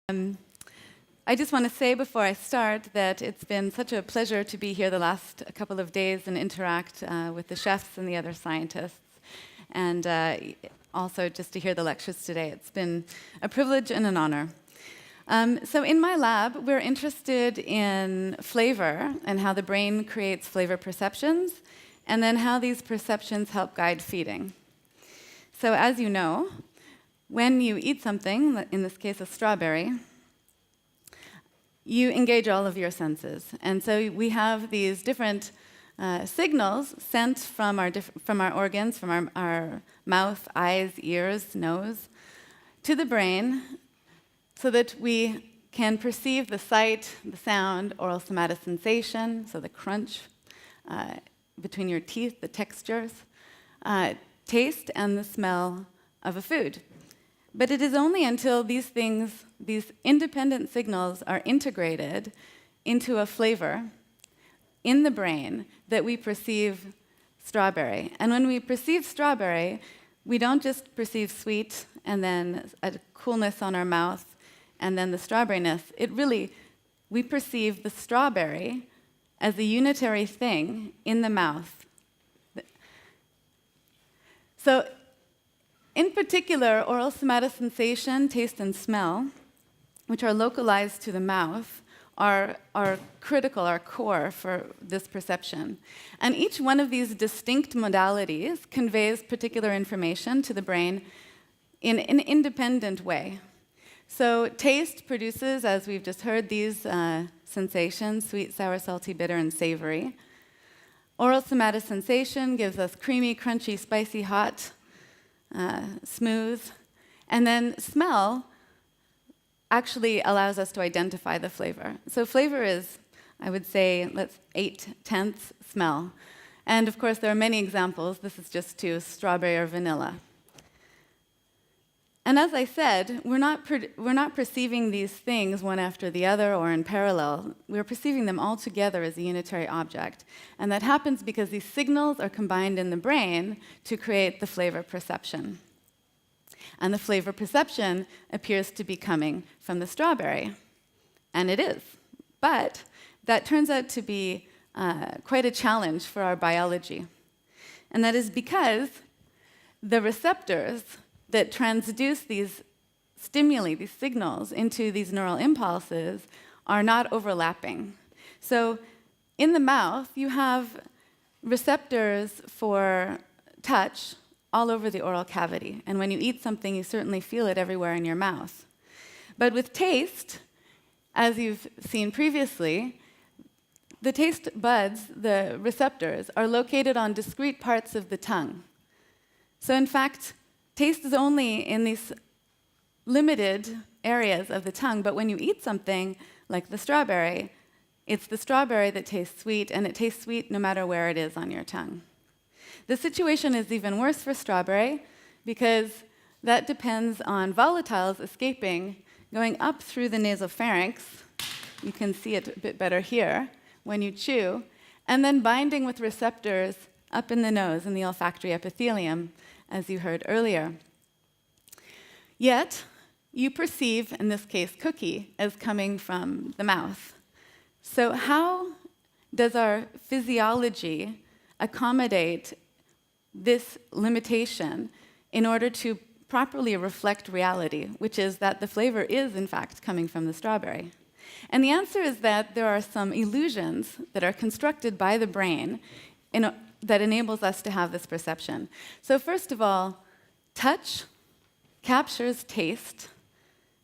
Um, I just want to say before I start that it's been such a pleasure to be here the last couple of days and interact with the chefs and the other scientists, and also just to hear the lectures today. It's been a privilege and an honor. So in my lab, we're interested in flavor and how the brain creates flavor perceptions, and then how these perceptions help guide feeding. So as you know, when you eat something, in this case a strawberry, you engage all of your senses. And so we have these different signals sent from our organs, from our mouth, eyes, ears, nose, to the brain, so that we can perceive the sight, the sound, oral somatosensation, so the crunch between your teeth, the textures, taste, and the smell of a food. But it is only until these independent signals are integrated into a flavor in the brain that we perceive strawberry. And when we perceive strawberry, we don't just perceive sweet and then a coolness on our mouth and then the strawberryness. We perceive the strawberry as a unitary thing in the mouth. So, in particular, oral somatosensation, taste and smell, which are localized to the mouth, are critical, are core for this perception. And each one of these distinct modalities conveys particular information to the brain in an independent way. So taste produces, as we've just heard, these sensations: sweet, sour, salty, bitter, and savory. Oral somatosensation gives us creamy, crunchy, spicy, hot, smooth. And then smell actually allows us to identify the flavor. So flavor is, I would say, 8/10 smell. And of course, there are many examples. This is just to strawberry or vanilla. And as I said, we're not perceiving these things one after the other or in parallel. We're perceiving them all together as a unitary object. And that happens because these signals are combined in the brain to create the flavor perception. And the flavor perception appears to be coming from the strawberry. And it is. But that turns out to be quite a challenge for our biology. And that is because the receptors that transduce these stimuli, these signals, into these neural impulses are not overlapping. So in the mouth, you have receptors for touch all over the oral cavity. And when you eat something, you certainly feel it everywhere in your mouth. But with taste, as you've seen previously, the taste buds, the receptors, are located on discrete parts of the tongue. So in fact, taste is only in these limited areas of the tongue, but when you eat something like the strawberry, it's the strawberry that tastes sweet, and it tastes sweet no matter where it is on your tongue. The situation is even worse for strawberry because that depends on volatiles escaping, going up through the nasopharynx. You can see it a bit better here when you chew, and then binding with receptors up in the nose in the olfactory epithelium, as you heard earlier. Yet, you perceive, in this case, cookie, as coming from the mouth. So how does our physiology accommodate this limitation in order to properly reflect reality, which is that the flavor is, in fact, coming from the strawberry? And the answer is that there are some illusions that are constructed by the brain that enables us to have this perception. So first of all, touch captures taste,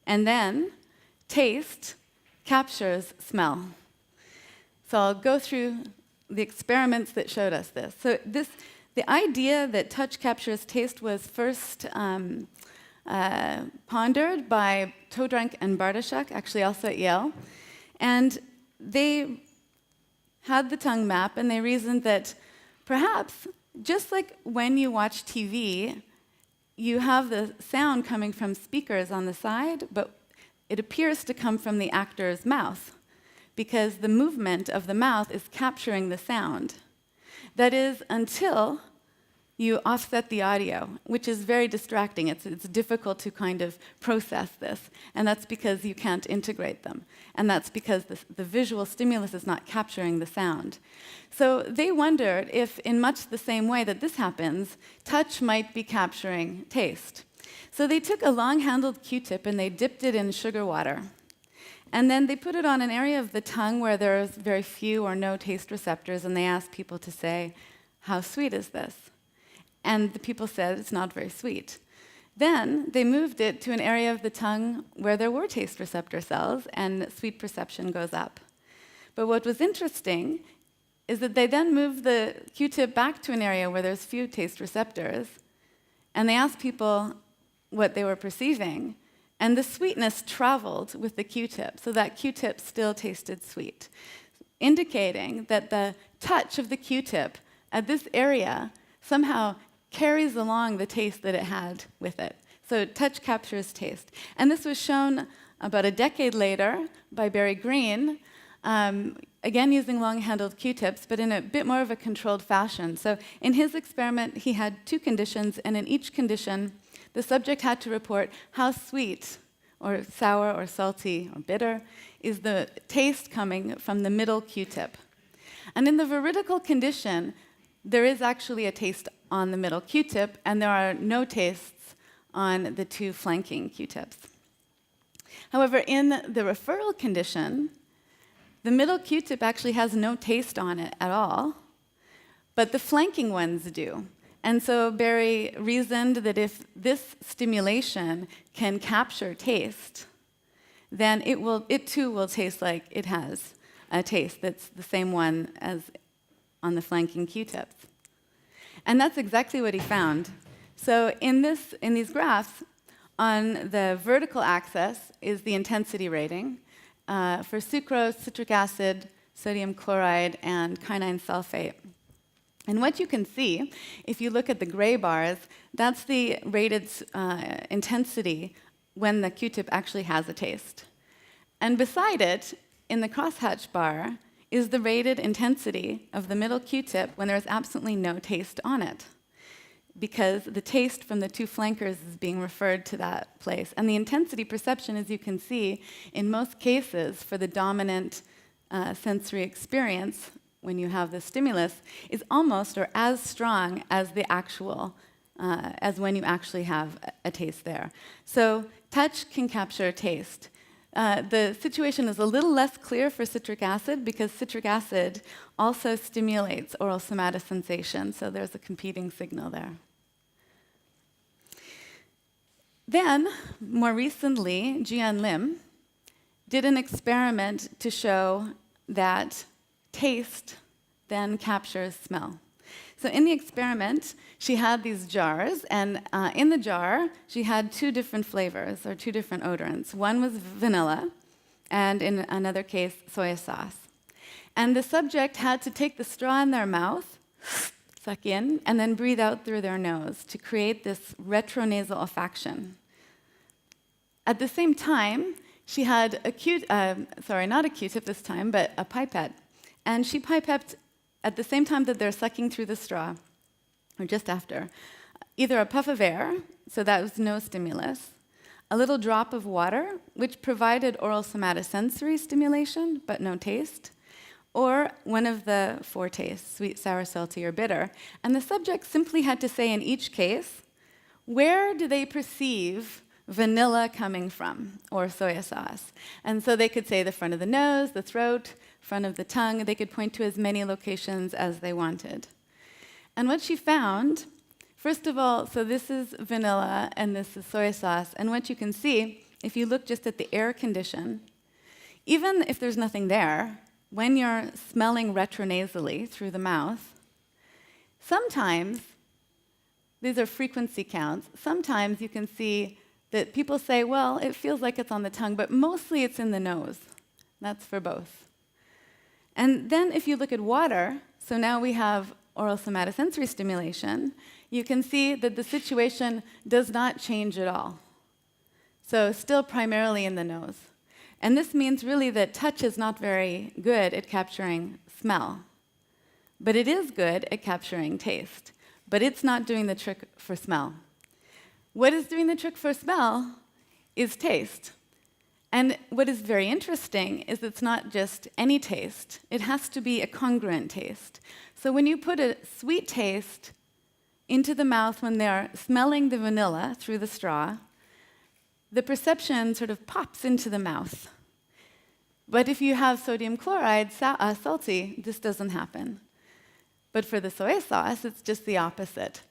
and then taste captures smell. So I'll go through the experiments that showed us this. So the idea that touch captures taste was first pondered by Todrank and Bartoshuk, actually also at Yale. And they had the tongue map, and they reasoned that perhaps, just like when you watch TV, you have the sound coming from speakers on the side, but it appears to come from the actor's mouth, because the movement of the mouth is capturing the sound. That is, until you offset the audio, which is very distracting. It's difficult to kind of process this, and that's because you can't integrate them. And that's because the visual stimulus is not capturing the sound. So they wondered if, in much the same way that this happens, touch might be capturing taste. So they took a long-handled Q-tip and they dipped it in sugar water. And then they put it on an area of the tongue where there's very few or no taste receptors, and they asked people to say, "How sweet is this?" And the people said, "It's not very sweet." Then they moved it to an area of the tongue where there were taste receptor cells, and sweet perception goes up. But what was interesting is that they then moved the Q-tip back to an area where there's few taste receptors, and they asked people what they were perceiving, and the sweetness traveled with the Q-tip, so that Q-tip still tasted sweet, indicating that the touch of the Q-tip at this area somehow carries along the taste that it had with it. So touch captures taste. And this was shown about a decade later by Barry Green, again using long-handled Q-tips, but in a bit more of a controlled fashion. So in his experiment, he had 2 conditions, and in each condition, the subject had to report how sweet or sour or salty or bitter is the taste coming from the middle Q-tip. And in the veridical condition, there is actually a taste on the middle Q-tip, and there are no tastes on the 2 flanking Q-tips. However, in the referral condition, the middle Q-tip actually has no taste on it at all, but the flanking ones do. And so Barry reasoned that if this stimulation can capture taste, then it too will taste like it has a taste that's the same one as on the flanking Q-tips. And that's exactly what he found. So in these graphs, on the vertical axis is the intensity rating for sucrose, citric acid, sodium chloride, and quinine sulfate. And what you can see, if you look at the gray bars, that's the rated intensity when the Q-tip actually has a taste. And beside it, in the crosshatch bar, is the rated intensity of the middle Q-tip when there's absolutely no taste on it, because the taste from the 2 flankers is being referred to that place. And the intensity perception, as you can see, in most cases for the dominant sensory experience, when you have the stimulus, is almost or as strong as the actual, as when you actually have a taste there. So touch can capture taste. The situation is a little less clear for citric acid because citric acid also stimulates oral somatosensation, so there's a competing signal there. Then, more recently, Jian Lim did an experiment to show that taste then captures smell. So in the experiment, she had these jars, and in the jar, she had 2 different flavors, or 2 different odorants. One was vanilla, and in another case, soy sauce. And the subject had to take the straw in their mouth, suck in, and then breathe out through their nose to create this retronasal olfaction. At the same time, she had not a Q-tip this time, but a pipette. And she pipetted at the same time that they're sucking through the straw, or just after, either a puff of air, so that was no stimulus, a little drop of water, which provided oral somatosensory stimulation, but no taste, or one of the 4 tastes, sweet, sour, salty, or bitter. And the subject simply had to say in each case, where do they perceive vanilla coming from, or soy sauce? And so they could say the front of the nose, the throat, front of the tongue. They could point to as many locations as they wanted. And what she found, first of all, so this is vanilla and this is soy sauce. And what you can see, if you look just at the air condition, even if there's nothing there, when you're smelling retronasally through the mouth, sometimes, these are frequency counts, sometimes you can see that people say, well, it feels like it's on the tongue, but mostly it's in the nose. That's for both. And then if you look at water, so now we have oral somatosensory stimulation, you can see that the situation does not change at all. So still primarily in the nose. And this means really that touch is not very good at capturing smell, but it is good at capturing taste. but it's not doing the trick for smell. What is doing the trick for smell is taste. And what is very interesting is it's not just any taste. It has to be a congruent taste. So when you put a sweet taste into the mouth when they're smelling the vanilla through the straw, the perception sort of pops into the mouth. But if you have sodium chloride, salty, this doesn't happen. But for the soy sauce, it's just the opposite.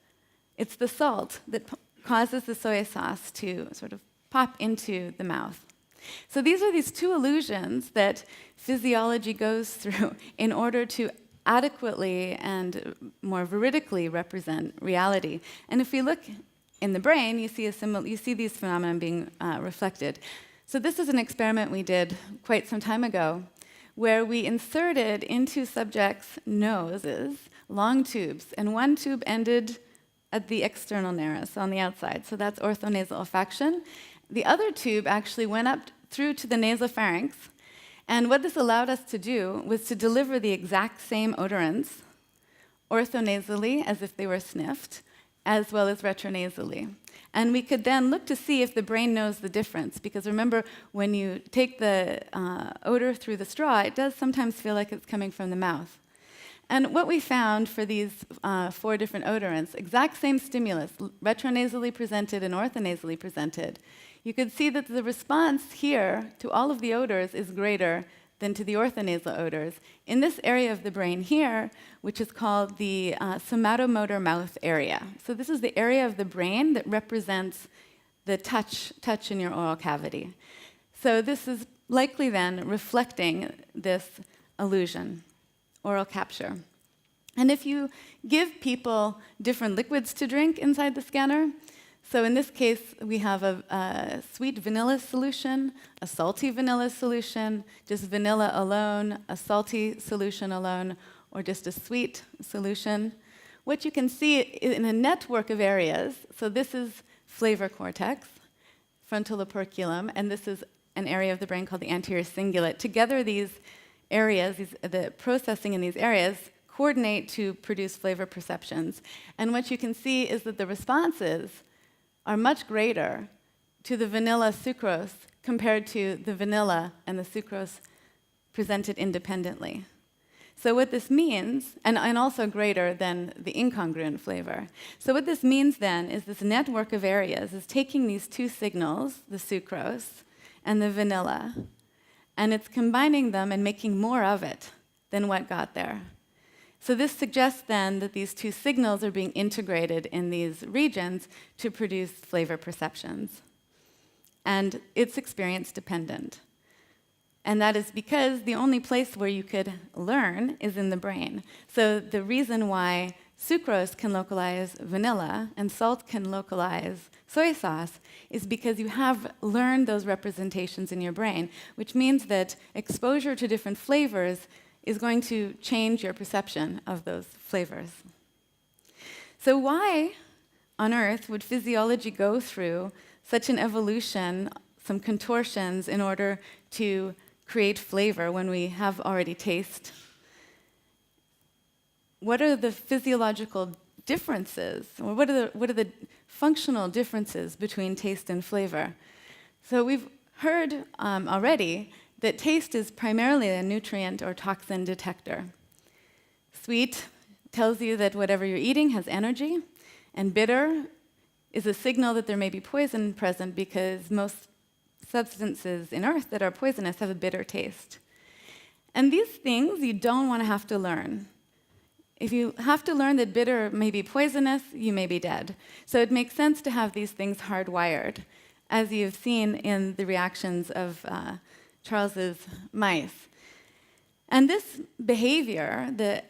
It's the salt that causes the soy sauce to sort of pop into the mouth. So these are these two illusions that physiology goes through in order to adequately and more veridically represent reality. And if we look in the brain, you see these phenomena being reflected. So this is an experiment we did quite some time ago, where we inserted into subjects' noses long tubes, and one tube ended at the external nares, on the outside. So that's orthonasal olfaction. The other tube actually went up through to the nasopharynx, and what this allowed us to do was to deliver the exact same odorants orthonasally, as if they were sniffed, as well as retronasally. And we could then look to see if the brain knows the difference, because remember, when you take the odor through the straw, it does sometimes feel like it's coming from the mouth. And what we found for these 4 different odorants, exact same stimulus, retronasally presented and orthonasally presented, you could see that the response here to all of the odors is greater than to the orthonasal odors in this area of the brain here, which is called the somatomotor mouth area. So this is the area of the brain that represents the touch in your oral cavity. So this is likely then reflecting this illusion, oral capture. And if you give people different liquids to drink inside the scanner, so in this case, we have a sweet vanilla solution, a salty vanilla solution, just vanilla alone, a salty solution alone, or just a sweet solution. What you can see in a network of areas, so this is flavor cortex, frontal operculum, and this is an area of the brain called the anterior cingulate. Together, these areas, the processing in these areas, coordinate to produce flavor perceptions. And what you can see is that the responses are much greater to the vanilla sucrose compared to the vanilla and the sucrose presented independently. So what this means, and also greater than the incongruent flavor. So what this means then is this network of areas is taking these 2 signals, the sucrose and the vanilla, and it's combining them and making more of it than what got there. So this suggests then that these 2 signals are being integrated in these regions to produce flavor perceptions. And it's experience dependent. And that is because the only place where you could learn is in the brain. So the reason why sucrose can localize vanilla and salt can localize soy sauce is because you have learned those representations in your brain, which means that exposure to different flavors is going to change your perception of those flavors. So why on earth would physiology go through such an evolution, some contortions, in order to create flavor when we have already taste? What are the physiological differences, or what are the functional differences between taste and flavor? So we've heard already that taste is primarily a nutrient or toxin detector. Sweet tells you that whatever you're eating has energy, and bitter is a signal that there may be poison present, because most substances in earth that are poisonous have a bitter taste. And these things you don't want to have to learn. If you have to learn that bitter may be poisonous, you may be dead. So it makes sense to have these things hardwired, as you've seen in the reactions of Charles's mice. And this behavior, the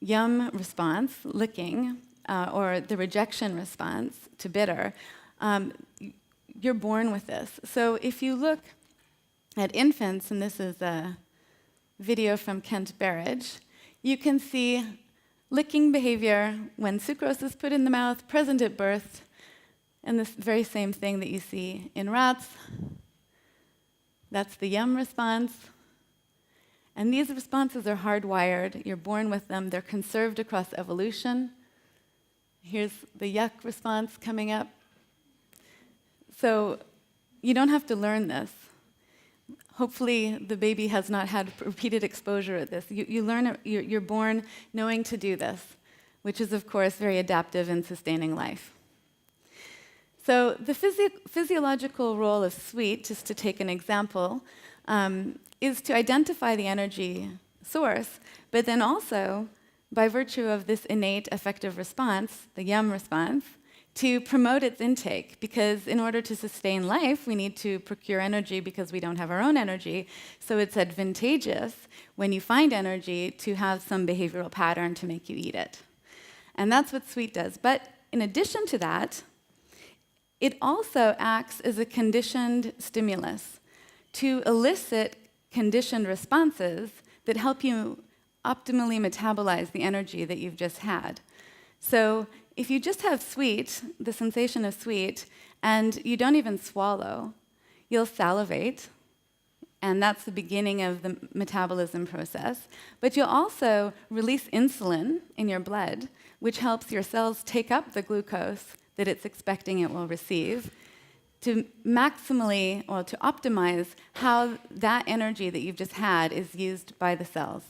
yum response, licking, or the rejection response to bitter, you're born with this. So if you look at infants, and this is a video from Kent Berridge, you can see licking behavior when sucrose is put in the mouth, present at birth, and this very same thing that you see in rats. That's the yum response. And these responses are hardwired. You're born with them. They're conserved across evolution. Here's the yuck response coming up. So you don't have to learn this. Hopefully, the baby has not had repeated exposure at this. You learn it, you're born knowing to do this, which is, of course, very adaptive in sustaining life. So the physiological role of sweet, just to take an example, is to identify the energy source, but then also, by virtue of this innate affective response, the yum response, to promote its intake, because in order to sustain life, we need to procure energy because we don't have our own energy. So it's advantageous when you find energy to have some behavioral pattern to make you eat it. And that's what sweet does. But in addition to that, it also acts as a conditioned stimulus to elicit conditioned responses that help you optimally metabolize the energy that you've just had. So if you just have sweet, the sensation of sweet, and you don't even swallow, you'll salivate, and that's the beginning of the metabolism process. But you'll also release insulin in your blood, which helps your cells take up the glucose that it's expecting it will receive to maximally, or to optimize how that energy that you've just had is used by the cells.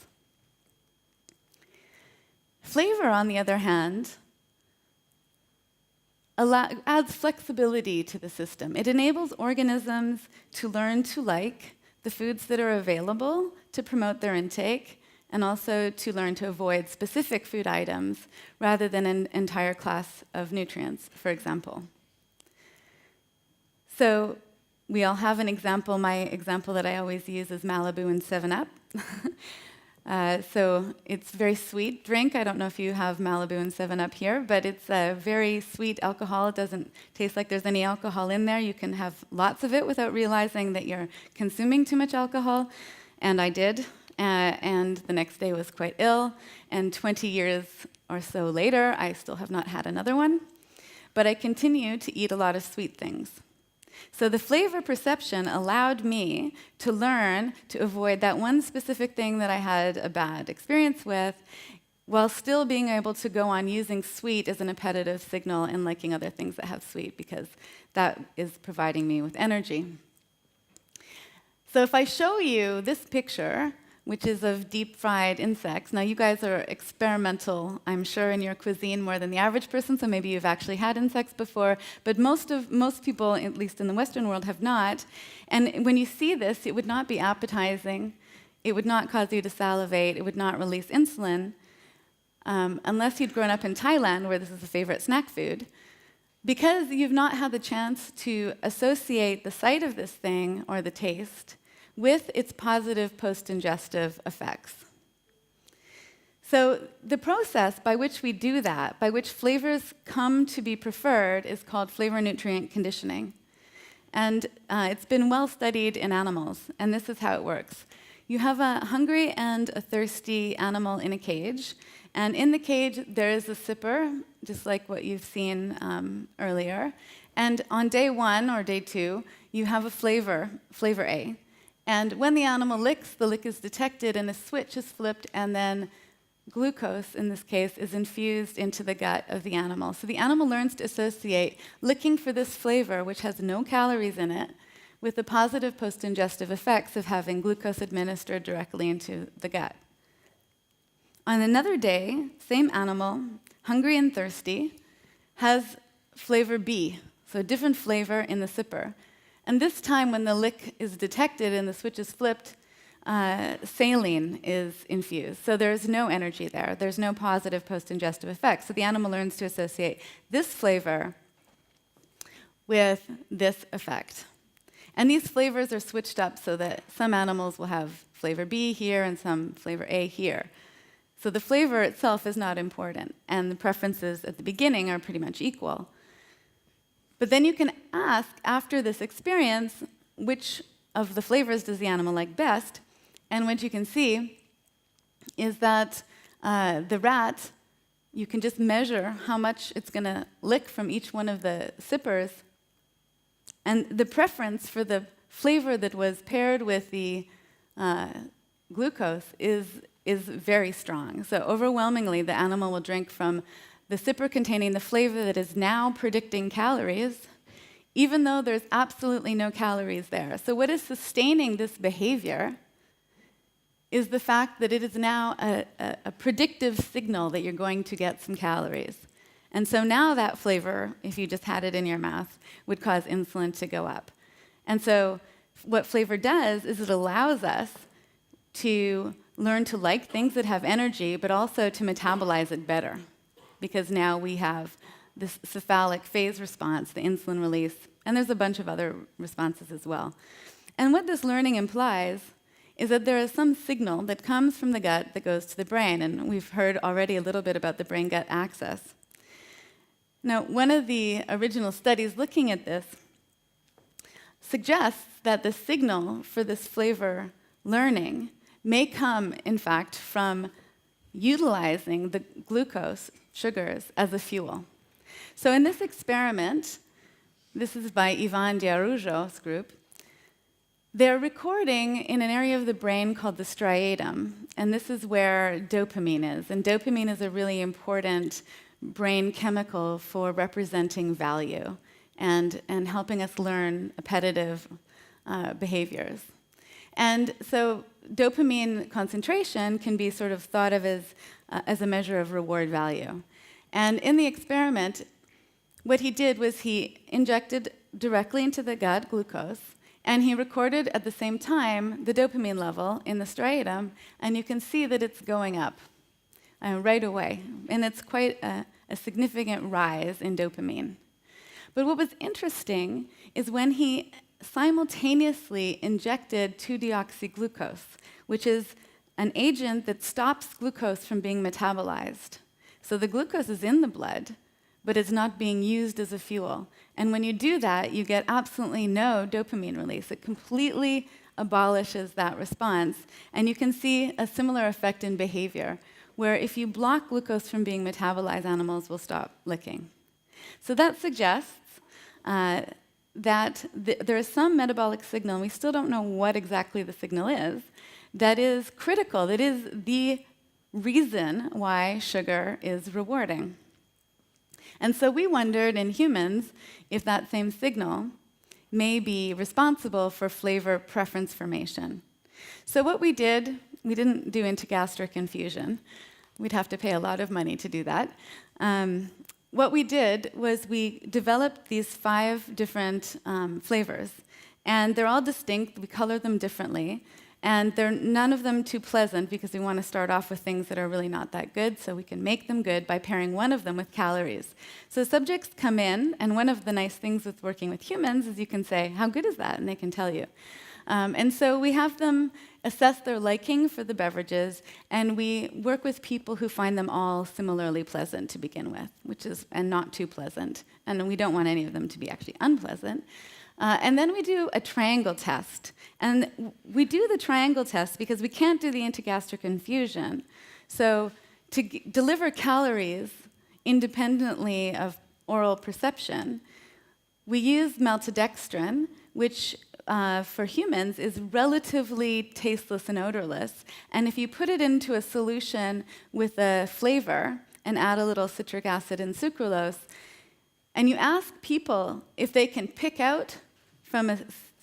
Flavor, on the other hand, adds flexibility to the system. It enables organisms to learn to like the foods that are available to promote their intake, and also to learn to avoid specific food items rather than an entire class of nutrients, for example. So we all have an example. My example that I always use is Malibu and 7-Up. So it's a very sweet drink. I don't know if you have Malibu and 7-Up here, but it's a very sweet alcohol. It doesn't taste like there's any alcohol in there. You can have lots of it without realizing that you're consuming too much alcohol, and I did. And the next day was quite ill, and 20 years or so later, I still have not had another one. But I continue to eat a lot of sweet things. So the flavor perception allowed me to learn to avoid that one specific thing that I had a bad experience with, while still being able to go on using sweet as an appetitive signal and liking other things that have sweet, because that is providing me with energy. So if I show you this picture, which is of deep-fried insects. Now, you guys are experimental, I'm sure, in your cuisine more than the average person, so maybe you've actually had insects before, but most people, at least in the Western world, have not. And when you see this, it would not be appetizing, it would not cause you to salivate, it would not release insulin, unless you'd grown up in Thailand, where this is a favorite snack food, because you've not had the chance to associate the sight of this thing, or the taste, with its positive post-ingestive effects. So the process by which we do that, by which flavors come to be preferred, is called flavor-nutrient conditioning. And it's been well studied in animals, and this is how it works. You have a hungry and a thirsty animal in a cage, and in the cage there is a sipper, just like what you've seen earlier. And on day 1 or day 2, you have a flavor A. And when the animal licks, the lick is detected and a switch is flipped, and then glucose, in this case, is infused into the gut of the animal. So the animal learns to associate licking for this flavor, which has no calories in it, with the positive post-ingestive effects of having glucose administered directly into the gut. On another day, same animal, hungry and thirsty, has flavor B, so a different flavor in the sipper. And this time, when the lick is detected and the switch is flipped, saline is infused. So there's no energy there. There's no positive post-ingestive effects. So the animal learns to associate this flavor with this effect. And these flavors are switched up so that some animals will have flavor B here and some flavor A here. So the flavor itself is not important, and the preferences at the beginning are pretty much equal. But then you can ask, after this experience, which of the flavors does the animal like best? And what you can see is that the rat, you can just measure how much it's going to lick from each one of the sippers. And the preference for the flavor that was paired with the glucose is very strong. So overwhelmingly, the animal will drink from the sipper containing the flavor that is now predicting calories, even though there's absolutely no calories there. So what is sustaining this behavior is the fact that it is now a predictive signal that you're going to get some calories. And so now that flavor, if you just had it in your mouth, would cause insulin to go up. And so what flavor does is it allows us to learn to like things that have energy, but also to metabolize it better, because now we have this cephalic phase response, the insulin release, and there's a bunch of other responses as well. And what this learning implies is that there is some signal that comes from the gut that goes to the brain, and we've heard already a little bit about the brain-gut axis. Now, one of the original studies looking at this suggests that the signal for this flavor learning may come, in fact, from utilizing the glucose, sugars, as a fuel. So in this experiment, this is by Ivan Diarujo's group, they're recording in an area of the brain called the striatum, and this is where dopamine is. And dopamine is a really important brain chemical for representing value and helping us learn appetitive behaviors. And so dopamine concentration can be sort of thought of as a measure of reward value. And in the experiment, what he did was he injected directly into the gut glucose, and he recorded at the same time the dopamine level in the striatum, and you can see that it's going up right away. And it's quite a significant rise in dopamine. But what was interesting is when he simultaneously injected 2-deoxyglucose, which is an agent that stops glucose from being metabolized. So the glucose is in the blood, but it's not being used as a fuel. And when you do that, you get absolutely no dopamine release. It completely abolishes that response. And you can see a similar effect in behavior, where if you block glucose from being metabolized, animals will stop licking. So that suggests that there is some metabolic signal, and we still don't know what exactly the signal is, that is critical, that is the reason why sugar is rewarding. And so we wondered in humans if that same signal may be responsible for flavor preference formation. So what we did, we didn't do intragastric infusion. We'd have to pay a lot of money to do that. What we did was we developed these 5 different flavors, and they're all distinct. We color them differently, and they're none of them too pleasant because we want to start off with things that are really not that good, so we can make them good by pairing one of them with calories. So subjects come in, and one of the nice things with working with humans is you can say, how good is that? And they can tell you. And so we have them assess their liking for the beverages, and we work with people who find them all similarly pleasant to begin with, and not too pleasant. And we don't want any of them to be actually unpleasant. And then we do a triangle test. And we do the triangle test because we can't do the intragastric infusion. So to deliver calories independently of oral perception, we use maltodextrin, which for humans is relatively tasteless and odorless. And if you put it into a solution with a flavor and add a little citric acid and sucralose, and you ask people if they can pick out from a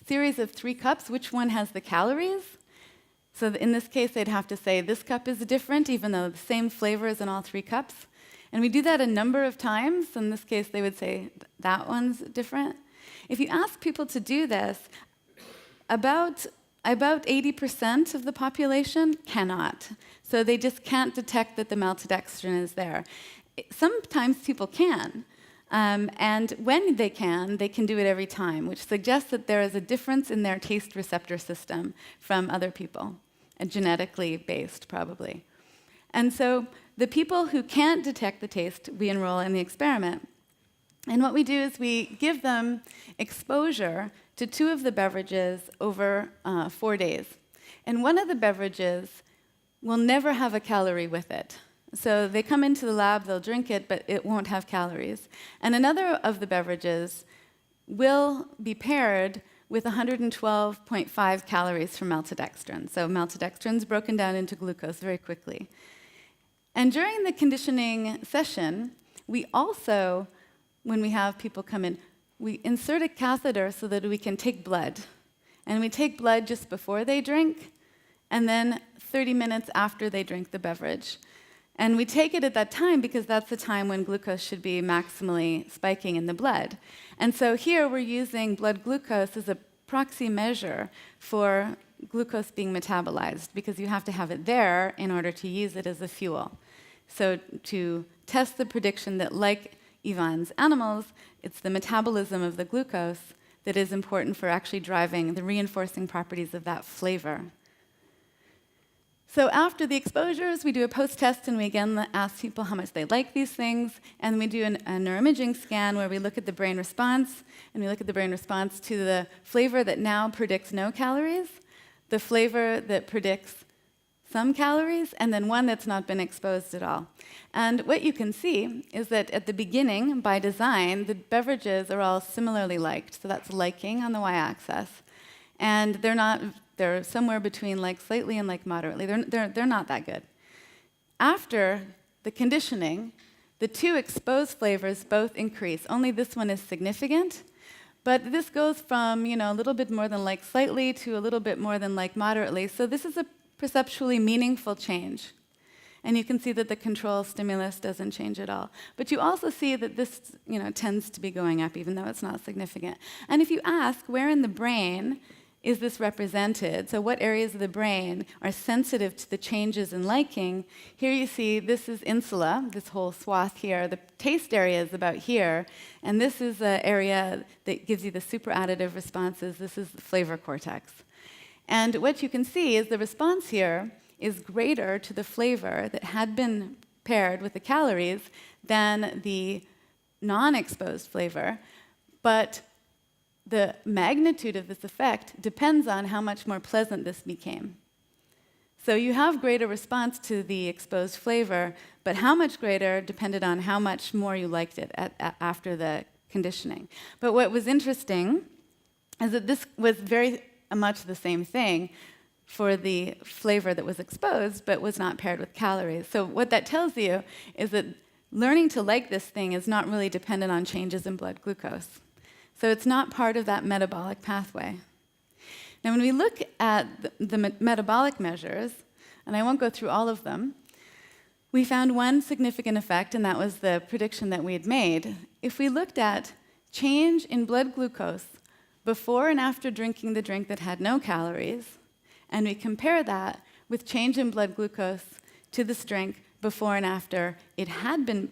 series of 3 cups which one has the calories, so in this case they'd have to say this cup is different even though the same flavor is in all 3 cups. And we do that a number of times. In this case they would say that one's different. If you ask people to do this, about 80% of the population cannot. So they just can't detect that the maltodextrin is there. Sometimes people can. And when they can do it every time, which suggests that there is a difference in their taste receptor system from other people, and genetically based, probably. And so the people who can't detect the taste, we enroll in the experiment. And what we do is we give them exposure to 2 of the beverages over 4 days. And one of the beverages will never have a calorie with it. So they come into the lab, they'll drink it, but it won't have calories. And another of the beverages will be paired with 112.5 calories from maltodextrin. So maltodextrin is broken down into glucose very quickly. And during the conditioning session, We also, when we have people come in, we insert a catheter so that we can take blood. And we take blood just before they drink, and then 30 minutes after they drink the beverage. And we take it at that time because that's the time when glucose should be maximally spiking in the blood. And so here we're using blood glucose as a proxy measure for glucose being metabolized, because you have to have it there in order to use it as a fuel. So to test the prediction that, like Ivan's animals, it's the metabolism of the glucose that is important for actually driving the reinforcing properties of that flavor. So after the exposures, we do a post-test, and we again ask people how much they like these things, and we do a neuroimaging scan where we look at the brain response, and we look at the brain response to the flavor that now predicts no calories, the flavor that predicts some calories, and then one that's not been exposed at all. And what you can see is that at the beginning, by design, the beverages are all similarly liked. So that's liking on the y-axis. And they're somewhere between like slightly and like moderately. They're not that good. After the conditioning, the two exposed flavors both increase. Only this one is significant. But this goes from, a little bit more than like slightly to a little bit more than like moderately. So this is a perceptually meaningful change. And you can see that the control stimulus doesn't change at all. But you also see that this tends to be going up, even though it's not significant. And if you ask, where in the brain is this represented? So what areas of the brain are sensitive to the changes in liking? Here you see this is insula, this whole swath here. The taste area is about here. And this is the area that gives you the superadditive responses. This is the flavor cortex. And what you can see is the response here is greater to the flavor that had been paired with the calories than the non-exposed flavor. But the magnitude of this effect depends on how much more pleasant this became. So you have greater response to the exposed flavor, but how much greater depended on how much more you liked it after the conditioning. But what was interesting is that this was very much the same thing for the flavor that was exposed, but was not paired with calories. So what that tells you is that learning to like this thing is not really dependent on changes in blood glucose. So it's not part of that metabolic pathway. Now, when we look at the metabolic measures, and I won't go through all of them, we found one significant effect, and that was the prediction that we had made. If we looked at change in blood glucose before and after drinking the drink that had no calories, and we compare that with change in blood glucose to this drink before and after it had been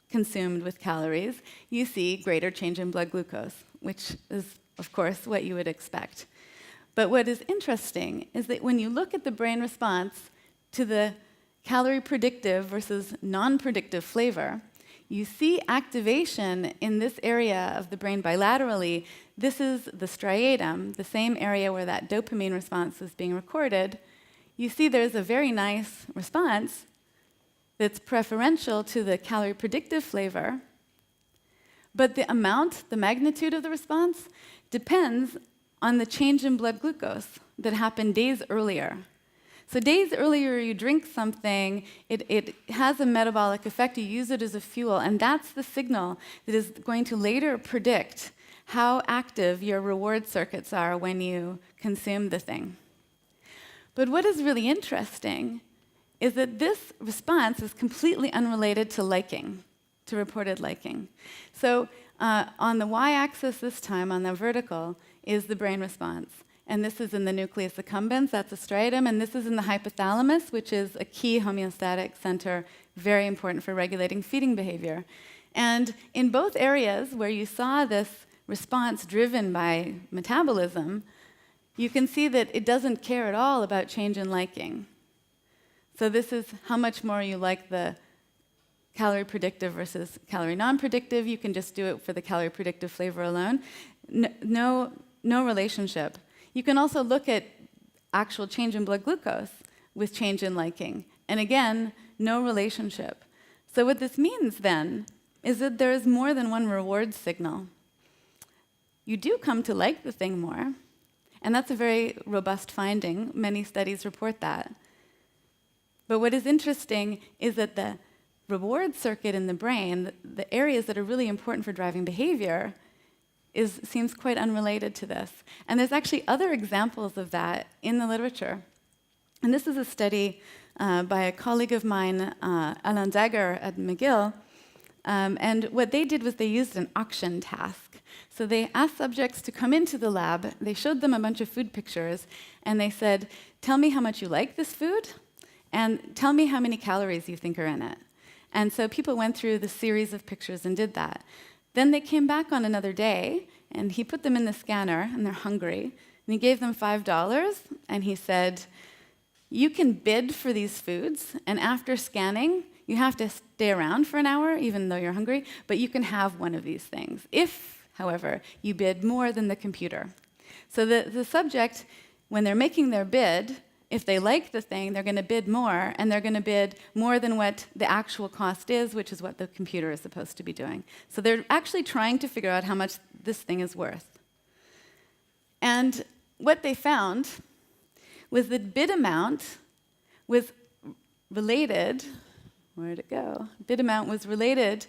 consumed with calories, you see greater change in blood glucose, which is, of course, what you would expect. But what is interesting is that when you look at the brain response to the calorie predictive versus non-predictive flavor, you see activation in this area of the brain bilaterally. This is the striatum, the same area where that dopamine response is being recorded. You see there's a very nice response that's preferential to the calorie predictive flavor, but the amount, the magnitude of the response, depends on the change in blood glucose that happened days earlier. So days earlier you drink something, it has a metabolic effect, you use it as a fuel, and that's the signal that is going to later predict how active your reward circuits are when you consume the thing. But what is really interesting is that this response is completely unrelated to liking, to reported liking. So on the y-axis this time, on the vertical, is the brain response. And this is in the nucleus accumbens, that's a striatum, and this is in the hypothalamus, which is a key homeostatic center, very important for regulating feeding behavior. And in both areas where you saw this response driven by metabolism, you can see that it doesn't care at all about change in liking. So this is how much more you like the calorie predictive versus calorie non-predictive. You can just do it for the calorie predictive flavor alone. No relationship. You can also look at actual change in blood glucose with change in liking. And again, no relationship. So what this means then is that there is more than one reward signal. You do come to like the thing more, and that's a very robust finding. Many studies report that. But what is interesting is that the reward circuit in the brain, the areas that are really important for driving behavior, seems quite unrelated to this. And there's actually other examples of that in the literature. And this is a study by a colleague of mine, Alan Dagger at McGill. And what they did was they used an auction task. So they asked subjects to come into the lab, they showed them a bunch of food pictures, and they said, tell me how much you like this food, and tell me how many calories you think are in it. And so people went through the series of pictures and did that. Then they came back on another day, and he put them in the scanner, and they're hungry, and he gave them $5, and he said, you can bid for these foods, and after scanning, you have to stay around for an hour, even though you're hungry, but you can have one of these things. If, however, you bid more than the computer. So the subject, when they're making their bid, if they like the thing, they're going to bid more, and they're going to bid more than what the actual cost is, which is what the computer is supposed to be doing. So they're actually trying to figure out how much this thing is worth. And what they found was the bid amount was related, where'd it go? Bid amount was related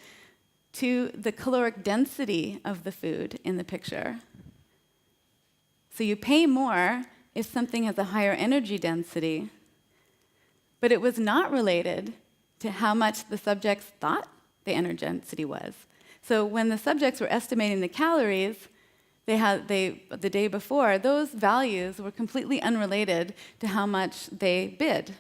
to the caloric density of the food in the picture. So you pay more if something has a higher energy density, but it was not related to how much the subjects thought the energy density was. So when the subjects were estimating the calories, the day before, those values were completely unrelated to how much they bid.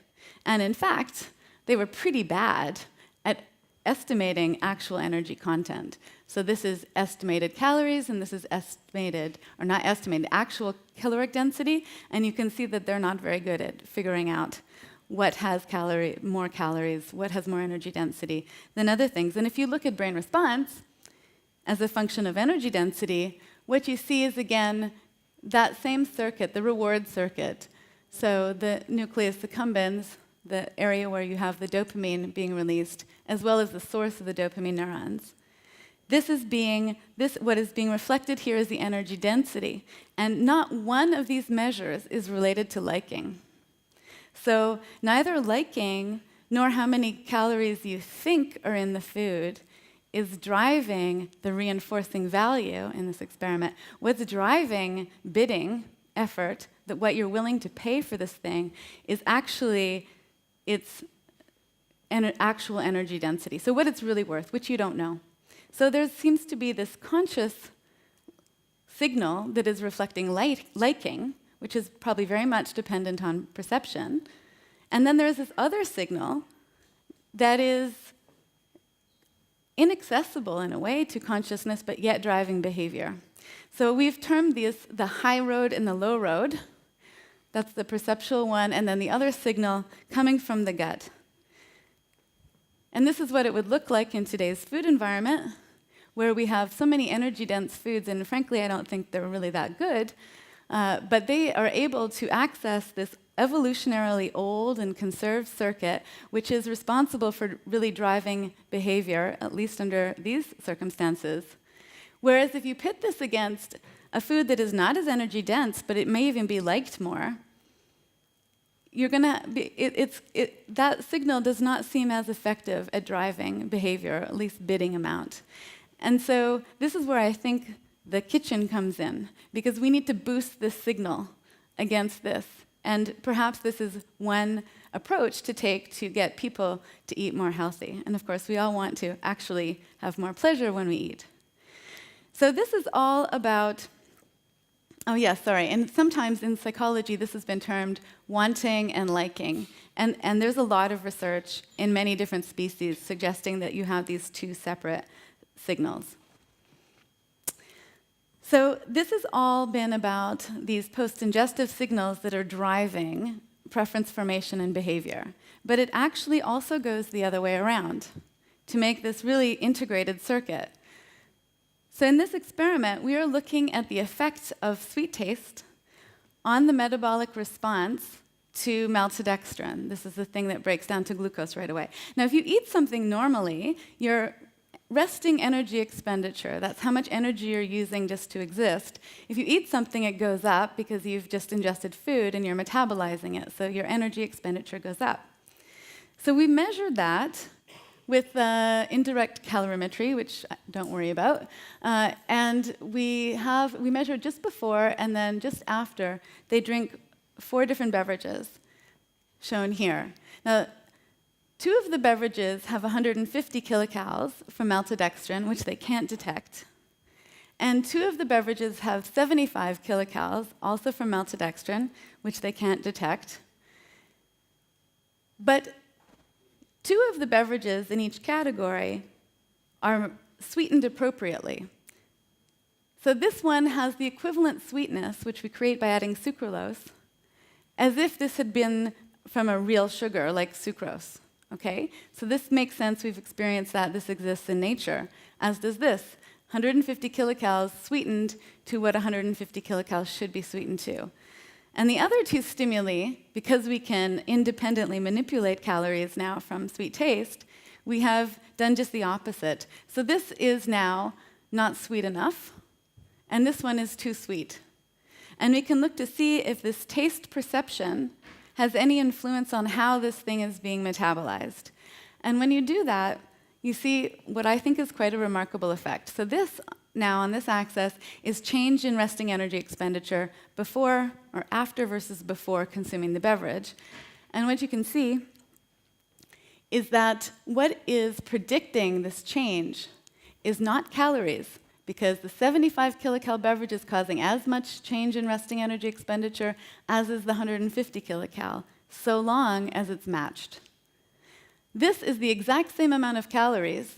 And in fact, they were pretty bad at estimating actual energy content. So this is estimated calories, and this is estimated, or not estimated, actual caloric density, and you can see that they're not very good at figuring out what has more calories, what has more energy density than other things. And if you look at brain response as a function of energy density, what you see is, again, that same circuit, the reward circuit. So the nucleus accumbens, the area where you have the dopamine being released, as well as the source of the dopamine neurons. What is being reflected here is the energy density, and not one of these measures is related to liking. So neither liking nor how many calories you think are in the food is driving the reinforcing value in this experiment. What's driving bidding effort, that what you're willing to pay for this thing, is actually its actual energy density. So what it's really worth, which you don't know. So there seems to be this conscious signal that is reflecting liking, which is probably very much dependent on perception. And then there's this other signal that is inaccessible in a way to consciousness, but yet driving behavior. So we've termed these the high road and the low road. That's the perceptual one, and then the other signal coming from the gut. And this is what it would look like in today's food environment, where we have so many energy-dense foods, and frankly, I don't think they're really that good, but they are able to access this evolutionarily old and conserved circuit, which is responsible for really driving behavior, at least under these circumstances. Whereas if you pit this against a food that is not as energy dense, but it may even be liked more, that signal does not seem as effective at driving behavior, at least bidding amount. And so this is where I think the kitchen comes in, because we need to boost this signal against this. And perhaps this is one approach to take to get people to eat more healthy. And of course, we all want to actually have more pleasure when we eat. So this is all about, and sometimes in psychology this has been termed wanting and liking. And there's a lot of research in many different species suggesting that you have these two separate signals. So this has all been about these post-ingestive signals that are driving preference formation and behavior. But it actually also goes the other way around to make this really integrated circuit. So in this experiment, we are looking at the effect of sweet taste on the metabolic response to maltodextrin. This is the thing that breaks down to glucose right away. Now, if you eat something normally, your resting energy expenditure, that's how much energy you're using just to exist. If you eat something, it goes up because you've just ingested food and you're metabolizing it, so your energy expenditure goes up. So we measured that with indirect calorimetry, which don't worry about. And we measure just before and then just after they drink 4 different beverages, shown here. Now, 2 of the beverages have 150 kilocalories from maltodextrin, which they can't detect. And 2 of the beverages have 75 kilocalories, also from maltodextrin, which they can't detect. But 2 of the beverages in each category are sweetened appropriately. So this one has the equivalent sweetness, which we create by adding sucralose, as if this had been from a real sugar, like sucrose. Okay? So this makes sense. We've experienced that. This exists in nature, as does this. 150 kilocalories sweetened to what 150 kilocalories should be sweetened to. And the other 2 stimuli, because we can independently manipulate calories now from sweet taste, we have done just the opposite. So this is now not sweet enough, and this one is too sweet. And we can look to see if this taste perception has any influence on how this thing is being metabolized. And when you do that, you see what I think is quite a remarkable effect. So this now on this axis is change in resting energy expenditure before or after versus before consuming the beverage. And what you can see is that what is predicting this change is not calories, because the 75 kilocal beverage is causing as much change in resting energy expenditure as is the 150 kilocal, so long as it's matched. This is the exact same amount of calories,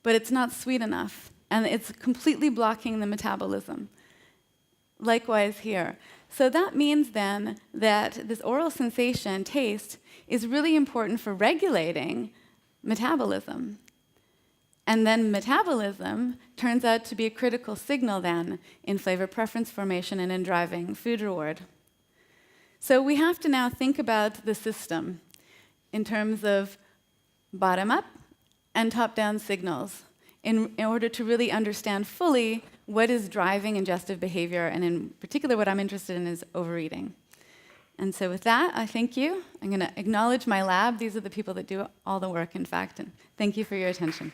but it's not sweet enough, and it's completely blocking the metabolism. Likewise here. So that means then that this oral sensation, taste, is really important for regulating metabolism. And then metabolism turns out to be a critical signal then in flavor preference formation and in driving food reward. So we have to now think about the system in terms of bottom-up and top-down signals in order to really understand fully what is driving ingestive behavior, and in particular what I'm interested in is overeating. And so with that, I thank you. I'm going to acknowledge my lab. These are the people that do all the work, in fact, and thank you for your attention.